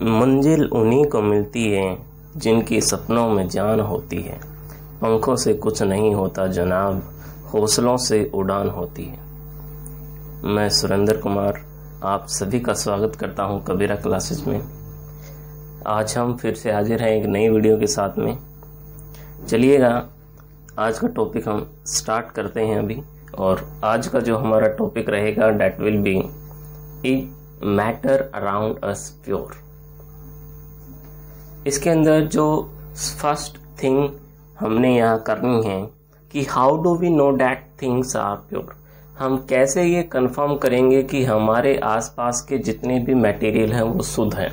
मंजिल उन्हीं को मिलती है जिनकी सपनों में जान होती है। पंखों से कुछ नहीं होता जनाब, हौसलों से उड़ान होती है। मैं सुरेंद्र कुमार आप सभी का स्वागत करता हूं कबीरा क्लासेस में। आज हम फिर से हाजिर हैं एक नई वीडियो के साथ में। चलिएगा आज का टॉपिक हम स्टार्ट करते हैं अभी। और आज का जो हमारा टॉपिक रहेगा that will be it matter around us pure. इसके अंदर जो फर्स्ट थिंग हमने यहाँ करनी है कि how do we know that things are pure. हम कैसे ये कंफर्म करेंगे कि हमारे आसपास के जितने भी मटेरियल हैं वो शुद्ध हैं।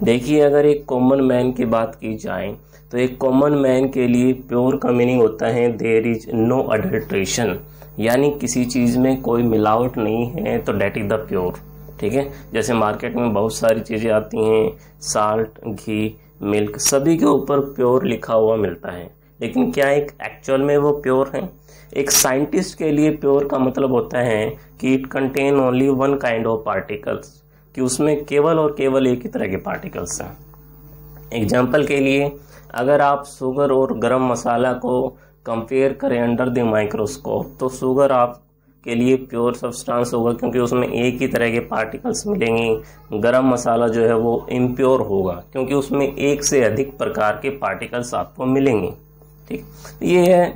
देखिए, अगर एक कॉमन मैन की बात की जाए तो एक कॉमन मैन के लिए प्योर का मीनिंग होता है देयर इज नो अडल्ट्रेशन, यानी किसी चीज़ में कोई मिलावट नहीं है तो डेट इज द प्योर। ठीक है, जैसे मार्केट में बहुत सारी चीज़ें आती हैं, साल्ट, घी, मिल्क, सभी के ऊपर प्योर लिखा हुआ मिलता है, लेकिन क्या एक एक्चुअल में वो प्योर है? एक साइंटिस्ट के लिए प्योर का मतलब होता है कि it contain only one kind of particles, कि उसमें केवल और केवल एक ही तरह के पार्टिकल्स हैं। एग्जाम्पल के लिए, अगर आप शुगर और गरम मसाला को कंपेयर करें अंडर द माइक्रोस्कोप तो शुगर आपके लिए प्योर सब्सटेंस होगा क्योंकि उसमें एक ही तरह के पार्टिकल्स मिलेंगे। गरम मसाला जो है वो इम्प्योर होगा क्योंकि उसमें एक से अधिक प्रकार के पार्टिकल्स आपको मिलेंगे। ठीक, ये है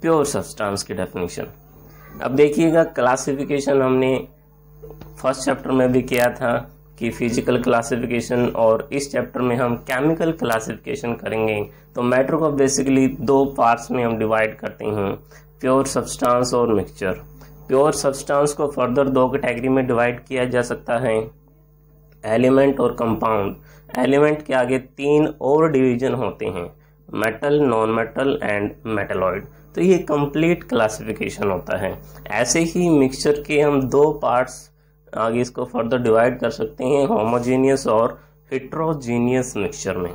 प्योर सब्सटेंस की डेफिनेशन। अब देखिएगा, क्लासिफिकेशन हमने फर्स्ट चैप्टर में भी किया था कि फिजिकल क्लासिफिकेशन, और इस चैप्टर में हम केमिकल क्लासिफिकेशन करेंगे। तो मैटर को बेसिकली दो पार्ट्स में हम डिवाइड करते हैं, प्योर सब्सटेंस और मिक्सचर। प्योर सब्सटेंस को फर्दर दो कैटेगरी में डिवाइड किया जा सकता है, एलिमेंट और कंपाउंड। एलिमेंट के आगे तीन और डिवीजन होते हैं, metal, non metal and metalloid. तो ये कंप्लीट क्लासिफिकेशन होता है। ऐसे ही मिक्सचर के हम दो पार्ट्स आगे इसको फर्दर डिवाइड कर सकते हैं, होमोजेनियस और हेट्रोजीनियस मिक्सचर में।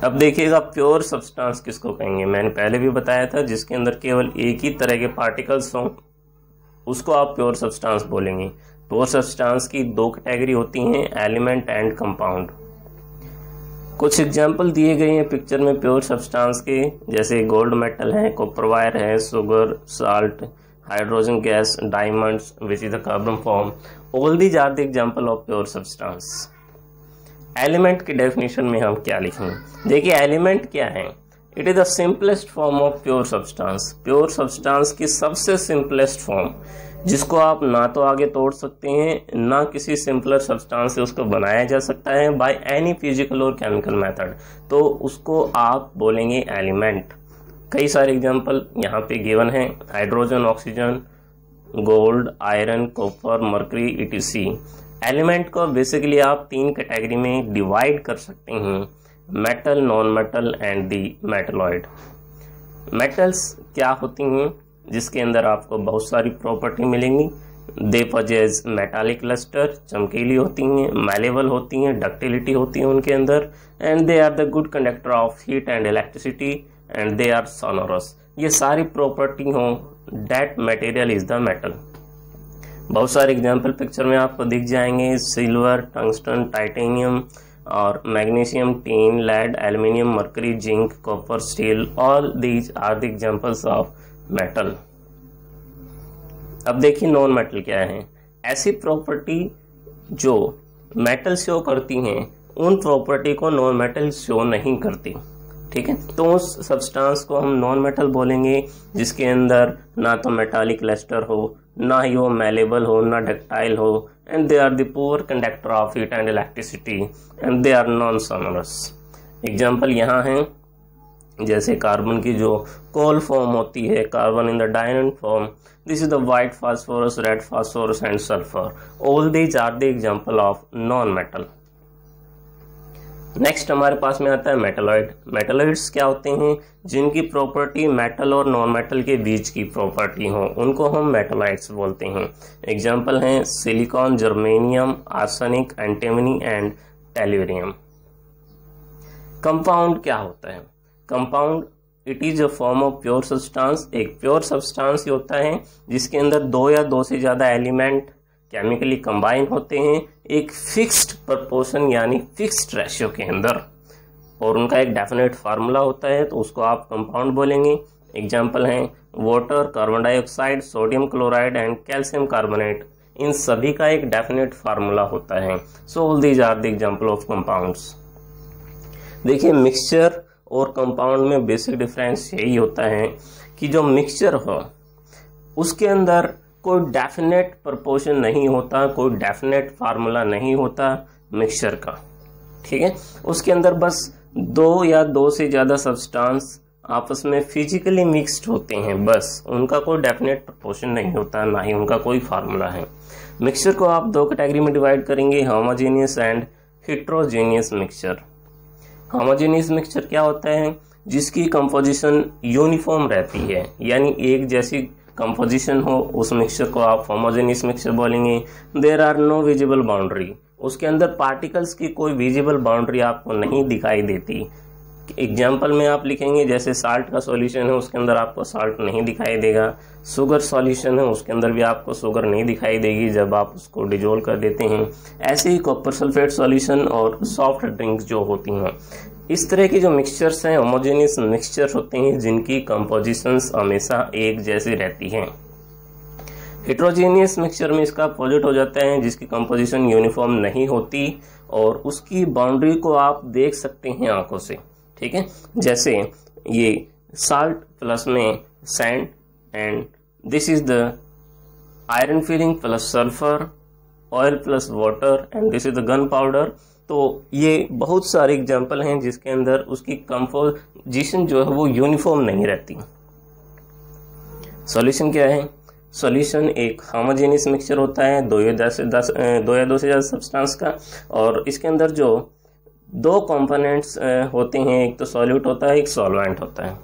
अब देखिएगा, प्योर सब्सटेंस किसको कहेंगे? मैंने पहले भी बताया था, जिसके अंदर केवल एक ही तरह के पार्टिकल्स हों उसको आप प्योर सब्सटेंस बोलेंगे। प्योर सब्सटेंस की दो कैटेगरी होती हैं, एलिमेंट एंड कंपाउंड। कुछ एग्जाम्पल दिए गए हैं पिक्चर में प्योर सब्सटेंस के, जैसे गोल्ड मेटल है, कॉपर वायर है, sugar, salt, hydrogen gas, diamonds which is the carbon form. All these are the example of pure substance. Element की डेफिनेशन में हम क्या लिखेंगे? देखिए, एलिमेंट क्या है? It is the simplest form of pure substance. Pure substance की सबसे सिंपलेस्ट फॉर्म, जिसको आप ना तो आगे तोड़ सकते हैं ना किसी सिंपलर सब्सटेंस से उसको बनाया जा सकता है बाय एनी फिजिकल और केमिकल मेथड, तो उसको आप बोलेंगे एलिमेंट। कई सारे एग्जांपल यहाँ पे गिवन है, hydrogen, oxygen, gold, iron, copper, mercury, etc.. Element को बेसिकली आप तीन कैटेगरी में डिवाइड कर सकते हैं, metal, non metal and the metalloid. Metals क्या होती हैं? जिसके अंदर आपको बहुत सारी प्रॉपर्टी मिलेंगी। दे पजेज मेटालिक लस्टर, चमकीली होती हैं, मैलेबल होती हैं, डक्टिलिटी होती है उनके अंदर, and they are the good conductor of heat and electricity and they are sonorous. ये सारी प्रॉपर्टी हो that material is the metal. बहुत सारे एग्जाम्पल पिक्चर में आपको दिख जाएंगे, सिल्वर, टंगस्टन, टाइटेनियम और magnesium, tin, lead, aluminium, mercury, zinc, copper, steel. All these are the examples of metal. अब देखिए, नॉन मेटल क्या है? ऐसी प्रॉपर्टी जो मेटल शो करती हैं उन प्रॉपर्टी को नॉन मेटल शो नहीं करती। ठीक है, तो उस सब्सटेंस को हम नॉन मेटल बोलेंगे जिसके अंदर ना तो मेटालिक लस्टर हो, ना ही वो मैलेबल हो, ना डक्टाइल हो, and they are the poor conductor of heat and electricity and they are non sonorous. Example यहाँ हैं, जैसे कार्बन की जो कोल फॉर्म होती है, carbon in the diamond form, this is the white phosphorus, red phosphorus and sulphur. All these are the example of non metal. Next हमारे पास में आता है मेटलॉइड। मेटलॉइड्स क्या होते हैं? जिनकी प्रॉपर्टी मेटल और नॉन मेटल के बीच की प्रॉपर्टी हो, उनको हम मेटलॉइड्स बोलते हैं। एग्जाम्पल हैं silicon, germanium, arsenic, antimony and tellurium. Compound क्या होता है? Compound it is a form of pure substance. एक प्योर सब्सटेंस होता है जिसके अंदर दो या दो से ज्यादा एलिमेंट केमिकली कंबाइन होते हैं एक फिक्स्ड प्रोपोर्शन यानी फिक्स्ड रेशियो के अंदर, और उनका एक डेफिनेट फार्मूला होता है, तो उसको आप कंपाउंड बोलेंगे। एग्जाम्पल हैं water, carbon dioxide, sodium chloride and calcium carbonate, इन सभी का एक डेफिनेट फार्मूला होता है। So all these are the example of compounds. देखिए मिक्सचर और कंपाउंड में बेसिक डिफरेंस यही होता है कि जो मिक्सचर हो उसके अंदर कोई डेफिनेट प्रोपोर्शन नहीं होता, कोई डेफिनेट फार्मूला नहीं होता मिक्सचर का, ठीक है। उसके अंदर बस दो या दो से ज़्यादा सब्सटेंस आपस में फिजिकली मिक्स्ड होते हैं, बस उनका कोई डेफिनेट प्रोपोर्शन नहीं होता, ना ही उनका कोई फार्मूला है। मिक्सचर को आप दो कैटेगरी में डिवाइड करेंगे, homogeneous and heterogeneous mixture. Homogeneous mixture क्या होता है? जिसकी कंपोजिशन यूनिफॉर्म रहती है, यानी एक जैसी कंपोजिशन हो, उस मिक्सचर को आप होमोजेनियस मिक्सचर बोलेंगे। There are no visible boundary, उसके अंदर पार्टिकल्स की कोई विजिबल बाउंड्री आपको नहीं दिखाई देती। एग्जाम्पल में आप लिखेंगे जैसे साल्ट का सॉल्यूशन है, उसके अंदर आपको साल्ट नहीं दिखाई देगा। शुगर सॉल्यूशन है, उसके अंदर भी आपको शुगर नहीं दिखाई देगी जब आप उसको डिजोल्व कर देते हैं। ऐसे ही कॉपर सल्फेट सॉल्यूशन और सॉफ्ट ड्रिंक्स जो होती हैं, इस तरह की जो मिक्सचर्स हैं होमोजेनियस मिक्सचर होते हैं जिनकी कंपोजिशंस हमेशा एक जैसी रहती हैं। हेट्रोजेनियस मिक्सचर में इसका अपोजिट हो जाता है, जिसकी कंपोजिशन यूनिफॉर्म नहीं होती और उसकी बाउंड्री को आप देख सकते हैं आंखों से, ठीक है। जैसे ये साल्ट प्लस में sand and this is the iron filling plus sulphur, oil plus water and this is the gun powder. तो ये बहुत सारे एग्जाम्पल हैं जिसके अंदर उसकी कंपोजिशन जो है वो यूनिफॉर्म नहीं रहती। सॉल्यूशन क्या है? सॉल्यूशन एक होमोजेनियस मिक्सचर होता है दो या दो से ज़्यादा सब्सटेंस का, और इसके अंदर जो दो कंपोनेंट्स होते हैं, एक तो सॉल्यूट होता है, एक सॉल्वेंट होता है।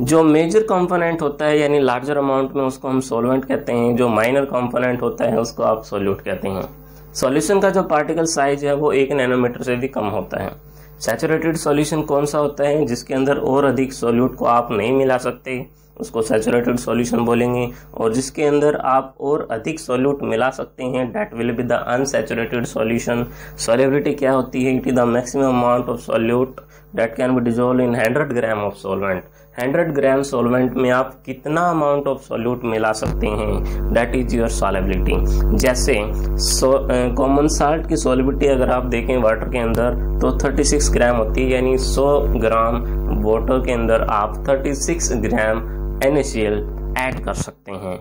जो मेजर कंपोनेंट होता है यानी लार्जर अमाउंट में, उसको हम सॉल्वेंट कहते हैं। जो माइनर कंपोनेंट होता है उसको आप सॉल्यूट कहते हैं। सॉल्यूशन का जो पार्टिकल साइज है वो 1 नैनोमीटर से भी कम होता है। सैचुरेटेड सॉल्यूशन कौन सा होता है? जिसके अंदर और अधिक सॉल्यूट को आप नहीं मिला सकते, उसको सैचुरेटेड सॉल्यूशन बोलेंगे। और जिसके अंदर आप और अधिक सॉल्यूट मिला सकते हैं, that will be the unsaturated solution. Solubility क्या होती है? It is the maximum amount of solute that can be dissolved in 100 gram of solvent. 100 gram solvent में आप कितना अमाउंट ऑफ सॉल्यूट मिला सकते हैं, दैट इज योर सॉल्युबिलिटी। जैसे कॉमन साल्ट की सॉल्युबिलिटी अगर आप देखें वाटर के अंदर तो 36 ग्राम होती है, यानी 100 ग्राम वाटर के अंदर आप 36 ग्राम NaCl ऐड कर सकते हैं।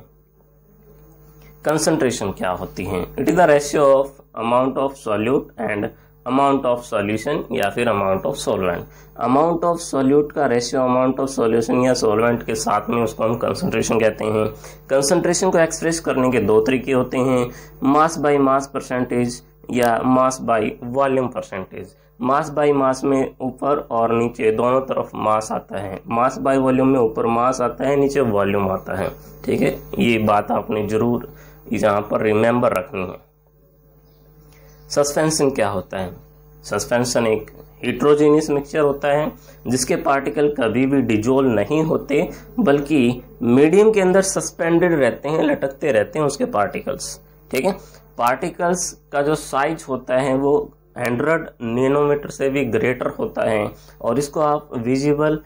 कंसंट्रेशन क्या होती है? It is the ratio of amount of solute and amount of solution या फिर amount of solvent. Amount of solute का रेशियो अमाउंट ऑफ सॉल्यूशन या सॉल्वेंट के साथ में, उसको हम कंसंट्रेशन कहते हैं। कंसंट्रेशन को एक्सप्रेस करने के दो तरीके होते हैं, मास बाय मास परसेंटेज या mass by volume percentage. Mass by mass में ऊपर और नीचे दोनों तरफ मास आता है। मास बाय वॉल्यूम में ऊपर मास आता है, नीचे वॉल्यूम आता है, ठीक है। ये बात आपने जरूर यहाँ पर रिमेंबर रखनी है। सस्पेंशन क्या होता है? सस्पेंशन एक हेट्रोजेनियस मिक्सचर होता है जिसके पार्टिकल कभी भी डिजोल्व नहीं होते, बल्कि मीडियम के अंदर सस्पेंडेड रहते हैं, लटकते रहते हैं उसके पार्टिकल्स, ठीक है। पार्टिकल्स का जो साइज होता है वो 100 नैनोमीटर से भी ग्रेटर होता है, और इसको आप विजिबल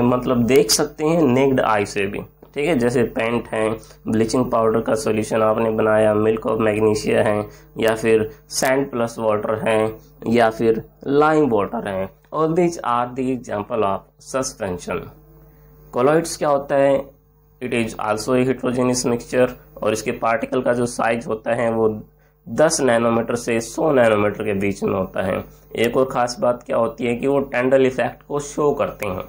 मतलब देख सकते हैं नेक्ड आई से भी, ठीक है। जैसे पेंट है, ब्लीचिंग पाउडर का सॉल्यूशन आपने बनाया, मिल्क ऑफ मैग्नीशिया है, या फिर सैंड प्लस वाटर है, या फिर लाइम वाटर है। All these are the example of suspension. Colloids क्या होता है? It is also a heterogeneous mixture, और इसके पार्टिकल का जो साइज होता है वो 10 नैनोमीटर से 100 नैनोमीटर के बीच में होता है। एक और खास बात क्या होती है कि वो टेंडल इफेक्ट को शो करते हैं,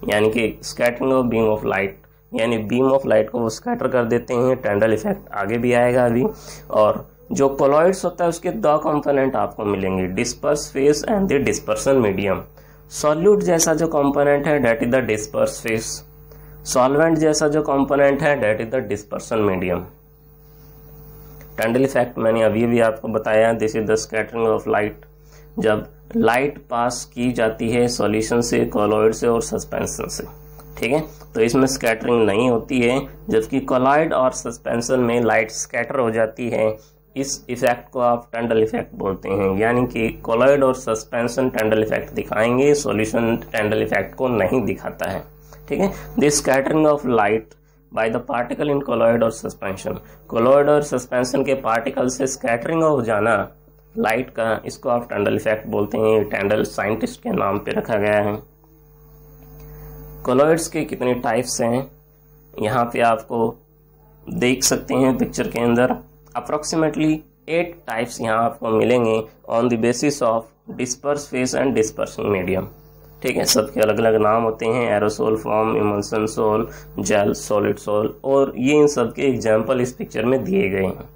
यानी कि scattering of beam of light, यानी बीम ऑफ लाइट को वो स्कैटर कर देते हैं। टेंडल इफेक्ट आगे भी आएगा अभी। और जो कोलॉइड्स होता है उसके दो कंपोनेंट आपको मिलेंगे, disperse phase and the dispersion medium. Solute जैसा जो कंपोनेंट है that is the disperse phase, solvent जैसा जो कंपोनेंट है that is the dispersion medium. Tyndall effect मैंने अभी भी आपको बताया, this is the scattering of light, जब लाइट पास की जाती है सॉल्यूशन से, कोलॉइड से और सस्पेंशन से, ठीक है। तो इसमें स्कैटरिंग नहीं होती है, जबकि कोलॉइड और सस्पेंशन में लाइट स्कैटर हो जाती है। इस इफेक्ट को आप टंडल इफेक्ट बोलते हैं, यानी कि कोलॉइड और सस्पेंशन टंडल इफेक्ट दिखाएंगे, सॉल्यूशन टंडल इफेक्ट को नहीं दिखाता है, ठीक है। This scattering of light by the particle in colloid और सस्पेंशन, कोलॉइड और सस्पेंशन के पार्टिकल से स्कैटरिंग हो जाना लाइट का, इसको आप टंडल इफेक्ट बोलते हैं। टंडल साइंटिस्ट के नाम पे रखा गया है। कोलॉइड्स के कितने टाइप्स हैं यहाँ पे आपको देख सकते हैं पिक्चर के अंदर। अप्रोक्सीमेटली 8 टाइप्स यहाँ आपको मिलेंगे on the basis of disperse phase and dispersing medium, ठीक है। सबके अलग अलग नाम होते हैं, aerosol form, emulsion sol, gel, solid sol, और ये इन सब के एग्जाम्पल इस पिक्चर में दिए गए हैं।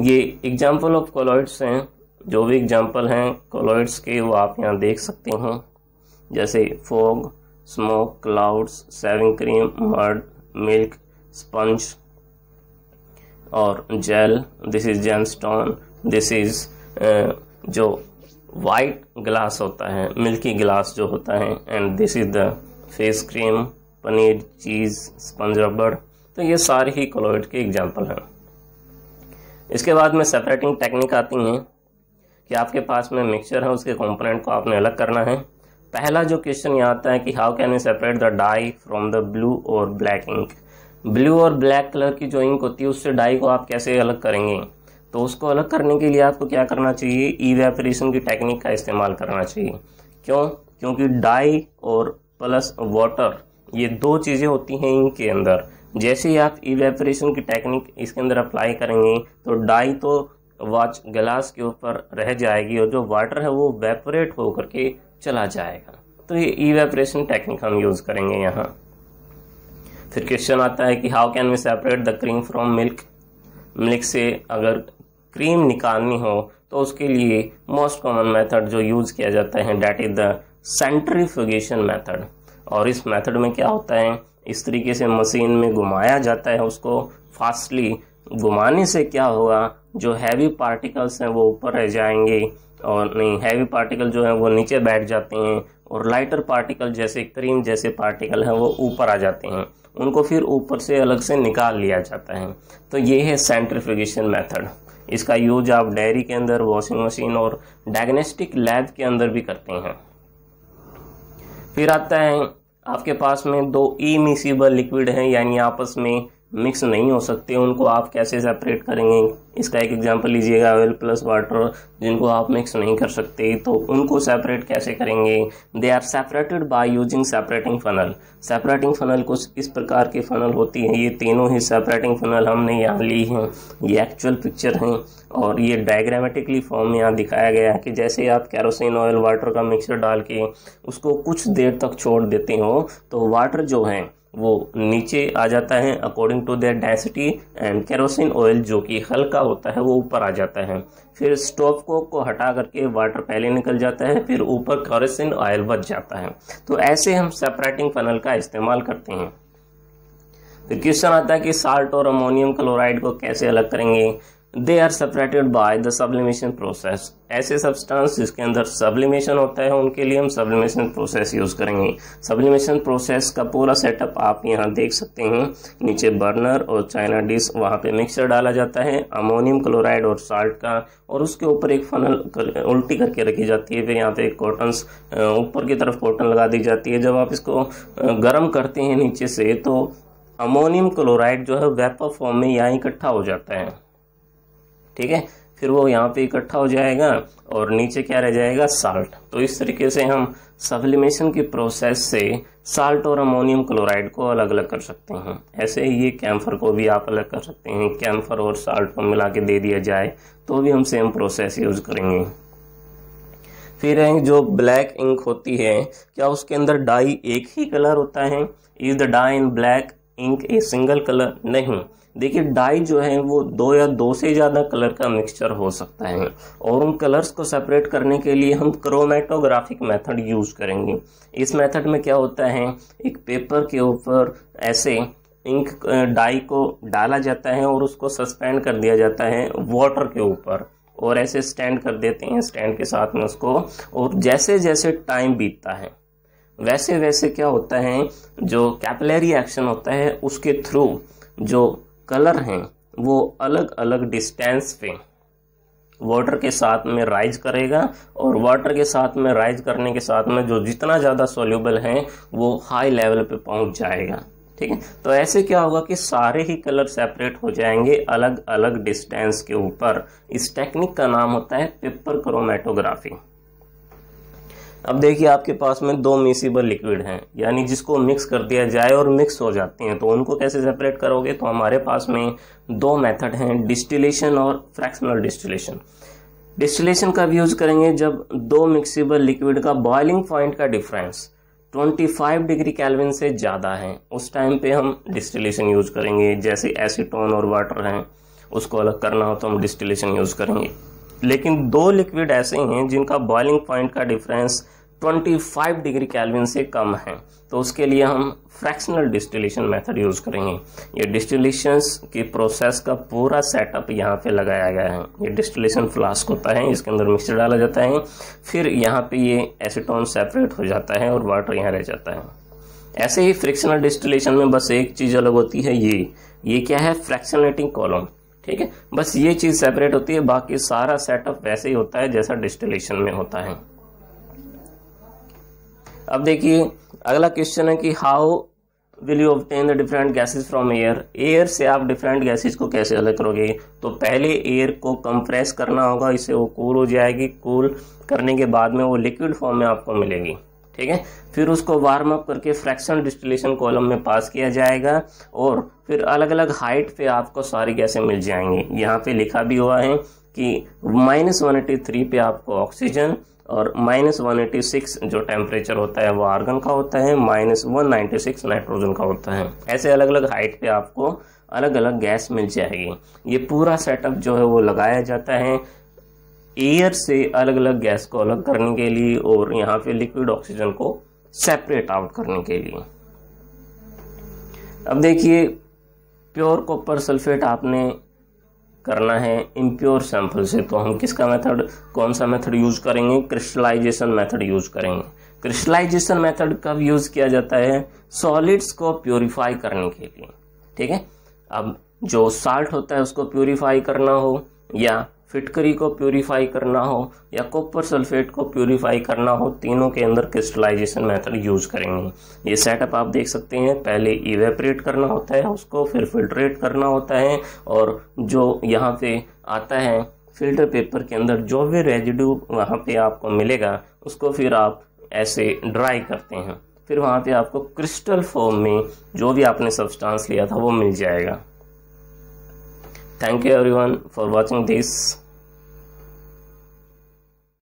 ये एग्जाम्पल ऑफ कोलॉइड्स हैं, जो भी एग्जाम्पल हैं कोलॉइड्स के वो आप यहाँ देख सकते हैं, जैसे fog, smoke, clouds, shaving cream, mud, milk, sponge और gel. This is gemstone, this is जो वाइट ग्लास होता है, मिल्की ग्लास जो होता है, and this is the face cream, paneer, cheese, sponge rubber. तो ये सारे ही कोलॉइड के एग्जाम्पल हैं। इसके बाद में सेपरेटिंग टेक्निक आती हैं कि आपके पास में मिक्सचर है, उसके कंपोनेंट को आपने अलग करना है। पहला जो क्वेश्चन यहाँ आता है कि how can we separate the dye from the blue और ब्लैक इंक। ब्लू और ब्लैक कलर की जो इंक होती है उससे डाई को आप कैसे अलग करेंगे। तो उसको अलग करने के लिए आपको क्या करना चाहिए, इवेपोरेशन की टेक्निक का इस्तेमाल करना चाहिए। क्यों? क्योंकि डाई और प्लस वाटर ये 2 चीज़ें होती हैं इंक के अंदर। जैसे ही आप इवेपोरेशन की टेक्निक इसके अंदर अप्लाई करेंगे तो डाई तो वॉच ग्लास के ऊपर रह जाएगी और जो वाटर है वो वेपोरेट होकर के चला जाएगा। तो ये इवेपोरेशन टेक्निक हम यूज़ करेंगे यहाँ। फिर क्वेश्चन आता है कि how can we separate the cream from milk. Milk से अगर क्रीम निकालनी हो तो उसके लिए मोस्ट कॉमन मेथड जो यूज़ किया जाता है that is the centrifugation method. और इस मेथड में क्या होता है, इस तरीके से मशीन में घुमाया जाता है उसको फास्टली। घुमाने से क्या होगा, जो हैवी पार्टिकल्स हैं वो ऊपर रह जाएंगे, और नहीं हैवी पार्टिकल जो है वो नीचे बैठ जाते हैं, और लाइटर पार्टिकल जैसे क्रीम जैसे पार्टिकल हैं वो ऊपर आ जाते हैं। उनको फिर ऊपर से अलग से निकाल लिया जाता है। तो ये है सेंट्रीफ्यूगेशन मेथड। इसका यूज आप डेयरी के अंदर, वॉशिंग मशीन और डायग्नोस्टिक लैब के अंदर भी करते हैं। फिर आता है आपके पास में 2 इमिसिबल लिक्विड हैं, यानी आपस में मिक्स नहीं हो सकते, उनको आप कैसे सेपरेट करेंगे। इसका एक एग्जांपल लीजिएगा, ऑयल प्लस वाटर, जिनको आप मिक्स नहीं कर सकते तो उनको सेपरेट कैसे करेंगे। They are separated by using separating funnel. Separating funnel कुछ इस प्रकार की फनल होती है, ये तीनों ही सेपरेटिंग फनल हमने यहाँ ली हैं। ये एक्चुअल पिक्चर हैं और ये डायग्रामेटिकली फॉर्म में यहाँ दिखाया गया है कि जैसे आप कैरोसिन ऑयल वाटर का मिक्सचर डाल के उसको कुछ देर तक छोड़ देते हो तो वाटर जो है वो नीचे आ जाता है according to their density, and kerosene oil जो कि हल्का होता है वो ऊपर आ जाता है। फिर स्टोव को हटा करके वाटर पहले निकल जाता है, फिर ऊपर केरोसिन ऑयल बच जाता है। तो ऐसे हम सेपरेटिंग फनल का इस्तेमाल करते हैं। फिर क्वेश्चन आता है कि साल्ट और अमोनियम क्लोराइड को कैसे अलग करेंगे। They are separated by the sublimation process. ऐसे सब्सटेंस जिसके अंदर सब्लिमेशन होता है उनके लिए हम सब्लिमेशन प्रोसेस यूज करेंगे। सब्लिमेशन प्रोसेस का पूरा सेटअप आप यहाँ देख सकते हैं। नीचे बर्नर और चाइना डिश, वहाँ पे मिक्सचर डाला जाता है अमोनियम क्लोराइड और साल्ट का, और उसके ऊपर एक फनल उल्टी करके रखी जाती है। फिर यहाँ पे कॉटन ऊपर की तरफ कॉटन लगा दी जाती है। जब आप इसको गर्म करते हैं नीचे से तो अमोनियम क्लोराइड जो है वेपर फॉर्म में यहाँ इकट्ठा हो जाता है, ठीक है। फिर वो यहाँ पे इकट्ठा हो जाएगा और नीचे क्या रह जाएगा, साल्ट। तो इस तरीके से हम सब्लिमेशन की प्रोसेस से साल्ट और अमोनियम क्लोराइड को अलग अलग कर सकते हैं। ऐसे ही ये कैम्फर को भी आप अलग कर सकते हैं। कैम्फर और साल्ट को मिला के दे दिया जाए तो भी हम सेम प्रोसेस यूज करेंगे। फिर जो ब्लैक इंक होती है, क्या उसके अंदर डाई एक ही कलर होता है। Is the dye in black ink a single colour. नहीं, देखिए डाई जो है वो 2 या 2 से ज़्यादा कलर का मिक्सचर हो सकता है, और उन कलर्स को सेपरेट करने के लिए हम क्रोमेटोग्राफिक मेथड यूज करेंगे। इस मेथड में क्या होता है, एक पेपर के ऊपर ऐसे इंक डाई को डाला जाता है और उसको सस्पेंड कर दिया जाता है वाटर के ऊपर, और ऐसे स्टैंड कर देते हैं स्टैंड के साथ में उसको। और जैसे जैसे टाइम बीतता है वैसे वैसे क्या होता है, जो कैपिलरी एक्शन होता है उसके थ्रू जो कलर हैं वो अलग अलग डिस्टेंस पे वाटर के साथ में राइज करेगा, और वाटर के साथ में राइज करने के साथ में जो जितना ज़्यादा सॉल्यूबल है वो हाई लेवल पे पहुंच जाएगा। ठीक है, तो ऐसे क्या होगा कि सारे ही कलर सेपरेट हो जाएंगे अलग अलग डिस्टेंस के ऊपर। इस टेक्निक का नाम होता है पेपर क्रोमेटोग्राफी। अब देखिए आपके पास में दो मिक्सिबल लिक्विड हैं, यानी जिसको मिक्स कर दिया जाए और मिक्स हो जाती हैं, तो उनको कैसे सेपरेट करोगे? तो हमारे पास में दो मेथड हैं, डिस्टिलेशन और फ्रैक्शनल डिस्टिलेशन। डिस्टिलेशन का भी यूज करेंगे जब दो मिक्सिबल लिक्विड का बॉइलिंग पॉइंट का डिफरेंस 25 डिग्री केल्विन से ज़्यादा है, उस टाइम पे हम डिस्टिलेशन यूज करेंगे। जैसे एसीटोन और वाटर हैं, उसको अलग करना हो तो हम डिस्टिलेशन यूज करेंगे। लेकिन दो लिक्विड ऐसे हैं जिनका बॉइलिंग पॉइंट का डिफरेंस 25 डिग्री केल्विन से कम है, तो उसके लिए हम फ्रैक्शनल डिस्टिलेशन मेथड यूज करेंगे। ये डिस्टिलेशंस की प्रोसेस का पूरा सेटअप यहाँ पे लगाया गया है। ये डिस्टिलेशन फ्लास्क होता है, इसके अंदर मिक्सचर डाला जाता है, फिर यहाँ पे ये एसीटोन सेपरेट हो जाता है और वाटर यहाँ रह जाता है। ऐसे ही फ्रिक्शनल डिस्टिलेशन में बस एक चीज अलग होती है, ये क्या है? Fractionating column. ठीक है, बस ये चीज सेपरेट होती है, बाकी सारा सेटअप वैसे ही होता है जैसा डिस्टिलेशन में होता है। अब देखिए अगला क्वेश्चन है कि how will you obtain the different gases from air. Air से आप डिफरेंट गैसेस को कैसे अलग करोगे? तो पहले एयर को कंप्रेस करना होगा, इससे वो कूल हो जाएगी। कूल करने के बाद में वो लिक्विड फॉर्म में आपको मिलेगी। ठीक है, फिर उसको वार्म अप करके फ्रैक्शनल डिस्टिलेशन कॉलम में पास किया जाएगा, और फिर अलग अलग हाइट पे आपको सारी गैसें मिल जाएंगी। यहाँ पे लिखा भी हुआ है कि -183 पे आपको ऑक्सीजन, और -186 जो टेम्परेचर होता है वो आर्गन का होता है, -196 नाइट्रोजन का होता है। ऐसे अलग अलग हाइट पे आपको अलग अलग गैस मिल जाएगी। ये पूरा सेटअप जो है वो लगाया जाता है एयर से अलग अलग गैस को अलग करने के लिए, और यहाँ पे लिक्विड ऑक्सीजन को सेपरेट आउट करने के लिए। अब देखिए प्योर कॉपर सल्फेट आपने करना है इम्प्योर सैंपल से, तो हम किसका मेथड, कौन सा मेथड यूज करेंगे? क्रिस्टलाइजेशन मेथड यूज करेंगे। क्रिस्टलाइजेशन मेथड कब यूज किया जाता है? सॉलिड्स को प्योरीफाई करने के लिए। ठीक है, अब जो साल्ट होता है उसको प्योरीफाई करना हो, या फिटकरी को प्योरीफाई करना हो, या कॉपर सल्फेट को प्योरीफाई करना हो, तीनों के अंदर क्रिस्टलाइजेशन मेथड यूज करेंगे। ये सेटअप आप देख सकते हैं, पहले इवेपोरेट करना होता है उसको, फिर फिल्ट्रेट करना होता है, और जो यहाँ पे आता है फिल्टर पेपर के अंदर जो भी रेजिड्यू वहाँ पे आपको मिलेगा उसको फिर आप ऐसे ड्राई करते हैं, फिर वहाँ पे आपको क्रिस्टल फॉर्म में जो भी आपने सब्सटेंस लिया था वो मिल जाएगा। Thank you everyone for watching this.